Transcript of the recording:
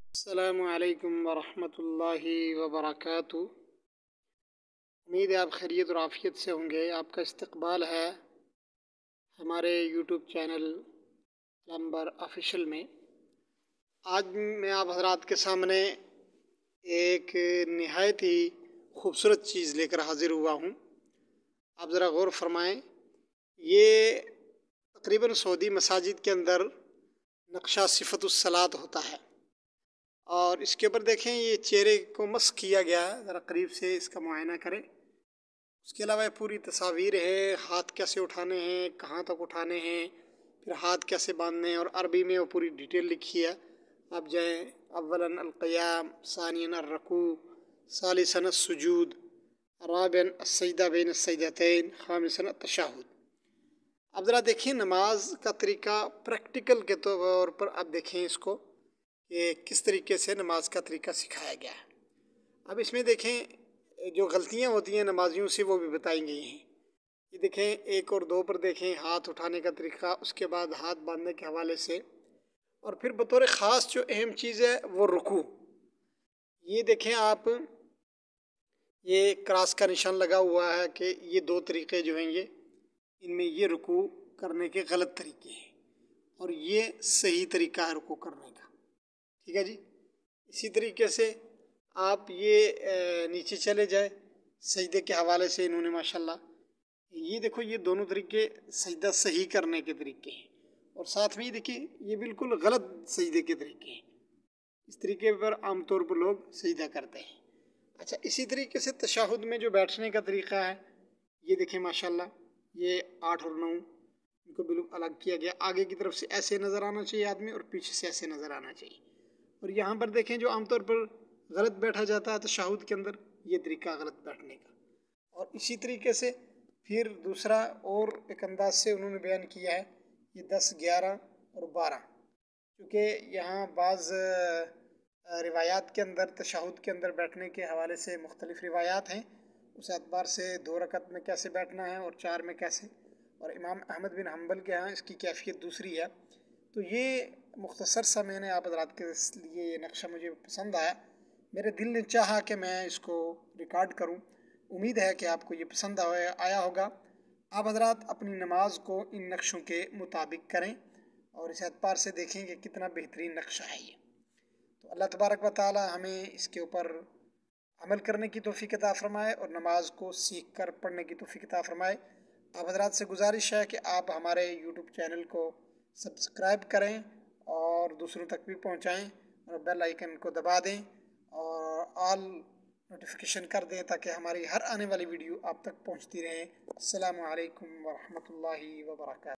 السلام علیکم ورحمۃ اللہ وبرکاتہ۔ امید ہے آپ خیریت اور عافیت سے ہوں گے۔ آپ کا استقبال ہے ہمارے یوٹیوب چینل پلمبر آفیشیل میں۔ آج میں آپ حضرات کے سامنے ایک نہایت ہی خوبصورت چیز لے کر حاضر ہوا ہوں۔ آپ ذرا غور فرمائیں، یہ تقریباً سعودی مساجد کے اندر نقشہ صفت الصلاۃ ہوتا ہے، اور اس کے اوپر دیکھیں یہ چہرے کو مسح کیا گیا ہے، ذرا قریب سے اس کا معائنہ کریں۔ اس کے علاوہ پوری تصاویر ہے، ہاتھ کیسے اٹھانے ہیں، کہاں تک اٹھانے ہیں، پھر ہاتھ کیسے باندھنے ہیں، اور عربی میں وہ پوری ڈیٹیل لکھی ہے۔ آپ جائیں، اولاً القیام، ثانیاً الرکوع، ثالثاً السجود، رابعاً السجدہ بین السجدتین، خامساً التشہد۔ اب ذرا دیکھیں نماز کا طریقہ پریکٹیکل کے طور پر، اب دیکھیں اس کو کہ کس طریقے سے نماز کا طریقہ سکھایا گیا ہے۔ اب اس میں دیکھیں جو غلطیاں ہوتی ہیں نمازیوں سے وہ بھی بتائی گئی ہیں۔ یہ دیکھیں 1 اور 2 پر دیکھیں ہاتھ اٹھانے کا طریقہ، اس کے بعد ہاتھ باندھنے کے حوالے سے، اور پھر بطور خاص جو اہم چیز ہے وہ رکوع۔ یہ دیکھیں آپ، یہ کراس کا نشان لگا ہوا ہے کہ یہ 2 طریقے جو ہیں، یہ ان میں یہ رکوع کرنے کے غلط طریقے ہیں، اور یہ صحیح طریقہ ہے رکوع کرنے کا۔ ٹھیک ہے جی۔ اسی طریقے سے آپ یہ نیچے چلے جائیں، سجدے کے حوالے سے انہوں نے ماشاءاللہ یہ دیکھو، یہ دونوں طریقے سجدہ صحیح کرنے کے طریقے ہیں، اور ساتھ میں یہ دیکھیں یہ بالکل غلط سجدے کے طریقے ہیں۔ اس طریقے پر عام طور پر لوگ سجدہ کرتے ہیں۔ اچھا، اسی طریقے سے تشہد میں جو بیٹھنے کا طریقہ ہے، یہ دیکھیں ماشاءاللہ یہ 8 اور 9 ان کو بالکل الگ کیا گیا۔ آگے کی طرف سے ایسے نظر آنا چاہیے آدمی، اور پیچھے سے ایسے نظر آنا چاہیے۔ اور یہاں پر دیکھیں جو عام طور پر غلط بیٹھا جاتا ہے تشہد کے اندر، یہ طریقہ غلط بیٹھنے کا۔ اور اسی طریقے سے پھر دوسرا اور ایک انداز سے انہوں نے بیان کیا ہے، یہ 10، 11 اور 12، کیونکہ یہاں بعض روایات کے اندر تشہد کے اندر بیٹھنے کے حوالے سے مختلف روایات ہیں، اس اعتبار سے 2 رکعت میں کیسے بیٹھنا ہے اور 4 میں کیسے، اور امام احمد بن حنبل کے ہاں اس کی کیفیت دوسری ہے۔ تو یہ مختصر سا میں نے آپ حضرات کے لیے یہ نقشہ مجھے پسند آیا، میرے دل نے چاہا کہ میں اس کو ریکارڈ کروں۔ امید ہے کہ آپ کو یہ پسند آیا ہوگا۔ آپ حضرات اپنی نماز کو ان نقشوں کے مطابق کریں، اور اس اعتبار سے دیکھیں کہ کتنا بہترین نقشہ ہے یہ۔ تو اللہ تبارک و تعالی ہمیں اس کے اوپر عمل کرنے کی توفیق عطا فرمائے، اور نماز کو سیکھ کر پڑھنے کی توفیق عطا فرمائے۔ آپ حضرات سے گزارش ہے کہ آپ ہمارے یوٹیوب چینل کو سبسکرائب کریں اور دوسروں تک بھی پہنچائیں، اور بیل آئیکن کو دبا دیں اور آل نوٹیفیکیشن کر دیں تاکہ ہماری ہر آنے والی ویڈیو آپ تک پہنچتی رہیں۔ السلام علیکم ورحمۃ اللہ وبرکاتہ۔